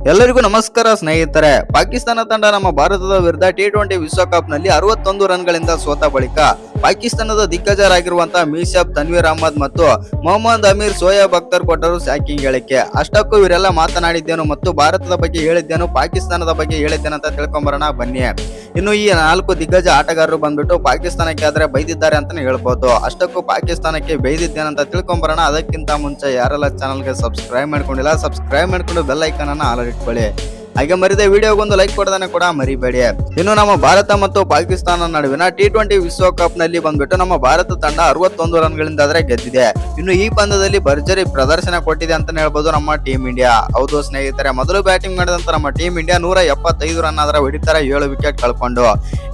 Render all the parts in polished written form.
ಎಲ್ಲರಿಗೂ ನಮಸ್ಕಾರ ಸ್ನೇಹಿತರೆ. ಪಾಕಿಸ್ತಾನ ತಂಡ ನಮ್ಮ ಭಾರತದ ವಿರುದ್ಧ T20 ವಿಶ್ವಕಪ್ ನಲ್ಲಿ 61 ರನ್ಗಳಿಂದ ಸೋತ ಬಳಿಕ ಪಾಕಿಸ್ತಾನದ ದಿಗ್ಗಜರಾಗಿರುವಂತಹ ಮೀಶಾಬ್, ತನ್ವೀರ್ ಅಹ್ಮದ್ ಮತ್ತು ಮೊಹಮ್ಮದ್ ಅಮೀರ್, ಶೋಯಬ್ ಅಖ್ತರ್ ಕೊಟ್ಟರು ಶಾಕಿಂಗ್ ಹೇಳಿಕೆ. ಅಷ್ಟಕ್ಕೂ ಇವರೆಲ್ಲ ಮಾತನಾಡಿದ್ದೇನು ಮತ್ತು ಭಾರತದ ಬಗ್ಗೆ ಹೇಳಿದ್ದೇನು, ಪಾಕಿಸ್ತಾನದ ಬಗ್ಗೆ ಹೇಳಿದ್ದೇನೆ ಅಂತ ತಿಳ್ಕೊಂಬರೋಣ ಬನ್ನಿ. ಇನ್ನು ಈ 4 ದಿಗ್ಗಜ ಆಟಗಾರರು ಬಂದ್ಬಿಟ್ಟು ಪಾಕಿಸ್ತಾನಕ್ಕೆ ಆದ್ರೆ ಬೈದಿದ್ದಾರೆ ಅಂತಾನೆ ಹೇಳ್ಬೋದು. ಅಷ್ಟಕ್ಕೂ ಪಾಕಿಸ್ತಾನಕ್ಕೆ ಬೈದಿದ್ದೇನಂತ ತಿಳ್ಕೊಂಬರೋಣ. ಅದಕ್ಕಿಂತ ಮುಂಚೆ ಯಾರೆಲ್ಲ ಚಾನಲ್ಗೆ ಸಬ್ಸ್ಕ್ರೈಬ್ ಮಾಡ್ಕೊಂಡಿಲ್ಲ, ಸಬ್ಸ್ಕ್ರೈಬ್ ಮಾಡ್ಕೊಂಡು ಬೆಲ್ ಐಕಾನ್ ಅನ್ನ ಆಲ್ ಇಟ್ಕೊಳ್ಳಿ. ಹಾಗೆ ಮರಿದ ವಿಡಿಯೋಗೊಂದು ಲೈಕ್ ಕೊಡೋದನ್ನ ಕೂಡ ಮರಿಬೇಡಿ. ಇನ್ನು ನಮ್ಮ ಭಾರತ ಮತ್ತು ಪಾಕಿಸ್ತಾನ ನಡುವಿನ T20 ವಿಶ್ವಕಪ್ ನಲ್ಲಿ ಬಂದ್ಬಿಟ್ಟು ನಮ್ಮ ಭಾರತ ತಂಡ 61 ರನ್ಗಳಿಂದ ಆದ್ರೆ ಗೆದ್ದಿದೆ. ಇನ್ನು ಈ ಪಂದ್ಯದಲ್ಲಿ ಭರ್ಜರಿ ಪ್ರದರ್ಶನ ಕೊಟ್ಟಿದೆ ಅಂತಾನೆ ಹೇಳ್ಬೋದು ನಮ್ಮ ಟೀಮ್ ಇಂಡಿಯಾ. ಹೌದು ಸ್ನೇಹಿತರೆ, ಮೊದಲು ಬ್ಯಾಟಿಂಗ್ ಮಾಡಿದಂತ ನಮ್ಮ ಟೀಮ್ ಇಂಡಿಯಾ 175 ರನ್ ಆದ್ರೆ ಹೊಡಿತಾರೆ, 7 ವಿಕೆಟ್ ಕಳ್ಕೊಂಡು.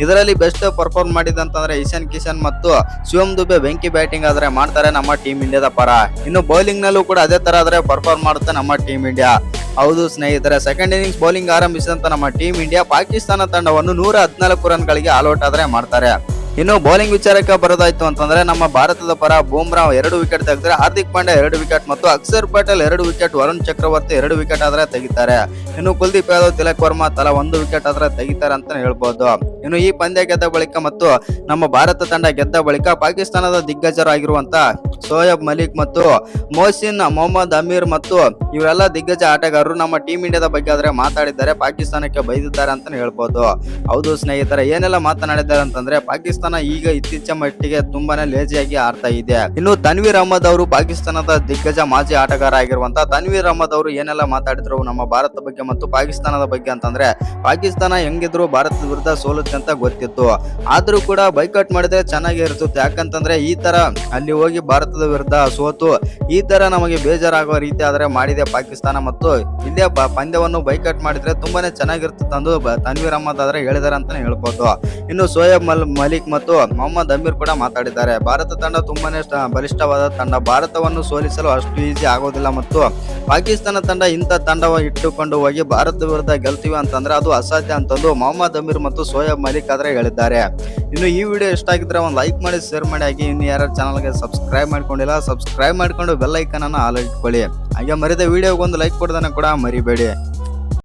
ಇದರಲ್ಲಿ ಬೆಸ್ಟ್ ಪರ್ಫಾರ್ಮ್ ಮಾಡಿದಂತಂದ್ರೆ ಇಶಾನ್ ಕಿಶನ್ ಮತ್ತು ಶಿವಮ್ ದುಬೆ ಬೆಂಕಿ ಬ್ಯಾಟಿಂಗ್ ಆದ್ರೆ ಮಾಡ್ತಾರೆ ನಮ್ಮ ಟೀಮ್ ಇಂಡಿಯಾದ ಪರ. ಇನ್ನು ಬೌಲಿಂಗ್ ನಲ್ಲೂ ಕೂಡ ಅದೇ ತರ ಆದ್ರೆ ಪರ್ಫಾರ್ಮ್ ಮಾಡುತ್ತೆ ನಮ್ಮ ಟೀಮ್ ಇಂಡಿಯಾ. ಹೌದು ಸ್ನೇಹಿತರೆ, ಸೆಕೆಂಡ್ ಇನ್ನಿಂಗ್ಸ್ ಬೌಲಿಂಗ್ ಆರಂಭಿಸಿದಂತ ನಮ್ಮ ಟೀಮ್ ಇಂಡಿಯಾ ಪಾಕಿಸ್ತಾನ ತಂಡವನ್ನು 114 ರನ್ಗಳಿಗೆ ಆಲ್ ಔಟ್ ಆದ್ರೆ ಮಾಡ್ತಾರೆ. ಇನ್ನು ಬೌಲಿಂಗ್ ವಿಚಾರಕ್ಕೆ ಬರೋದಾಯ್ತು ಅಂತಂದ್ರೆ ನಮ್ಮ ಭಾರತದ ಪರ ಬೂಮ್ರಾ 2 ವಿಕೆಟ್ ತೆಗೆದ್ರೆ, ಹಾರ್ದಿಕ್ ಪಾಂಡ್ಯ 2 ವಿಕೆಟ್ ಮತ್ತು ಅಕ್ಷರ್ ಪಟೇಲ್ 2 ವಿಕೆಟ್, ವರುಣ್ ಚಕ್ರವರ್ತಿ 2 ವಿಕೆಟ್ ಆದ್ರೆ ತೆಗಿತಾರೆ. ಇನ್ನು ಕುಲ್ದೀಪ್ ಯಾದವ್, ತಿಲಕ್ ವರ್ಮಾ ತಲಾ 1 ವಿಕೆಟ್ ಆದ್ರೆ ತೆಗಿತಾರೆ ಅಂತ ಹೇಳ್ಬೋದು. ಇನ್ನು ಈ ಪಂದ್ಯ ಗೆದ್ದ ಬಳಿಕ ಮತ್ತು ನಮ್ಮ ಭಾರತ ತಂಡ ಗೆದ್ದ ಬಳಿಕ ಪಾಕಿಸ್ತಾನದ ದಿಗ್ಗಜರಾಗಿರುವಂತ ಶೋಯಬ್ ಮಲಿಕ್ ಮತ್ತು ಮೊಹಸಿನ್, ಮೊಹಮ್ಮದ್ ಅಮೀರ್ ಮತ್ತು ಇವರೆಲ್ಲ ದಿಗ್ಗಜ ಆಟಗಾರರು ನಮ್ಮ ಟೀಮ್ ಇಂಡಿಯಾದ ಬಗ್ಗೆ ಆದ್ರೆ ಮಾತಾಡಿದ್ದಾರೆ, ಪಾಕಿಸ್ತಾನಕ್ಕೆ ಬೈದಿದ್ದಾರೆ ಅಂತಾನೆ ಹೇಳ್ಬೋದು. ಹೌದು ಸ್ನೇಹಿತರೆ, ಏನೆಲ್ಲ ಮಾತನಾಡಿದ್ದಾರೆ ಅಂತಂದ್ರೆ ಪಾಕಿಸ್ತಾನ ಈಗ ಇತ್ತೀಚಿನ ಮಟ್ಟಿಗೆ ತುಂಬಾನೇ ಲೇಜಿಯಾಗಿ ಆಡ್ತಾ ಇದೆ. ಇನ್ನು ತನ್ವೀರ್ ಅಹ್ಮದ್ ಅವರು ಪಾಕಿಸ್ತಾನದ ದಿಗ್ಗಜ ಮಾಜಿ ಆಟಗಾರ ಆಗಿರುವಂತಹ ತನ್ವೀರ್ ಅಹ್ಮದ್ ಅವರು ಏನೆಲ್ಲ ಮಾತಾಡಿದ್ರು ನಮ್ಮ ಭಾರತ ಬಗ್ಗೆ ಮತ್ತು ಪಾಕಿಸ್ತಾನದ ಬಗ್ಗೆ ಅಂತಂದ್ರೆ, ಪಾಕಿಸ್ತಾನ ಹೆಂಗಿದ್ರು ಭಾರತದ ವಿರುದ್ಧ ಸೋಲುತ್ತೆ ಅಂತ ಗೊತ್ತಿತ್ತು, ಆದ್ರೂ ಕೂಡ ಬೈಕಟ್ ಮಾಡಿದ್ರೆ ಚೆನ್ನಾಗಿ ಇರ್ತಿತ್ತು. ಯಾಕಂತಂದ್ರೆ ಈ ತರ ಅಲ್ಲಿ ಹೋಗಿ ಭಾರತದ ವಿರುದ್ಧ ಸೋತು ಈ ತರ ನಮಗೆ ಬೇಜಾರಾಗುವ ರೀತಿ ಆದ್ರೆ ಮಾಡಿದೆ ಪಾಕಿಸ್ತಾನ, ಮತ್ತು ಇಲ್ಲೇ ಪಂದ್ಯವನ್ನು ಬೈಕಟ್ ಮಾಡಿದ್ರೆ ತುಂಬಾನೇ ಚೆನ್ನಾಗಿರ್ತಿತ್ತು ಅಂದು ತನ್ವೀರ್ ಅಹ್ಮದ್ ಆದ್ರೆ ಹೇಳಿದಾರೆ ಅಂತಾನೆ ಹೇಳ್ಬೋದು. ಇನ್ನು ಶೋಯಬ್ ಮಲಿಕ್ ಮತ್ತು ಮೊಹಮ್ಮದ್ ಅಮೀರ್ ಕೂಡ ಮಾತಾಡಿದ್ದಾರೆ, ಭಾರತ ತಂಡ ತುಂಬಾನೇ ಬಲಿಷ್ಠವಾದ ತಂಡ, ಭಾರತವನ್ನು ಸೋಲಿಸಲು ಅಷ್ಟು ಈಸಿ ಆಗೋದಿಲ್ಲ ಮತ್ತು ಪಾಕಿಸ್ತಾನ ತಂಡ ಇಂಥ ತಂಡವ ಇಟ್ಟುಕೊಂಡು ಹೋಗಿ ಭಾರತದ ವಿರುದ್ಧ ಗೆಲ್ತೀವಿ ಅಂತಂದ್ರೆ ಅದು ಅಸಾಧ್ಯ ಅಂತಂದು ಮೊಹಮ್ಮದ್ ಅಮೀರ್ ಮತ್ತು ಶೋಯಬ್ ಮಲಿಕ್ ಆದ್ರೆ ಹೇಳಿದ್ದಾರೆ. ಇನ್ನು ಈ ವಿಡಿಯೋ ಇಷ್ಟ ಆಗಿದ್ರೆ ಒಂದು ಲೈಕ್ ಮಾಡಿ, ಶೇರ್ ಮಾಡಿ. ಹಾಗೆ ಇನ್ನು ಯಾರು ಚಾನಲ್ಗೆ ಸಬ್ಸ್ಕ್ರೈಬ್ ಮಾಡ್ಕೊಂಡಿಲ್ಲ, ಸಬ್ಸ್ಕ್ರೈಬ್ ಮಾಡ್ಕೊಂಡು ಬೆಲ್ ಐಕಾನ್ ಅನ್ನು ಆಲ್ ಇಟ್ಕೊಳ್ಳಿ. ಹಾಗೆ ಮರಿದ ವಿಡಿಯೋಗೊಂದು ಲೈಕ್ ಕೊಡೋದನ್ನ ಕೂಡ ಮರಿಬೇಡಿ.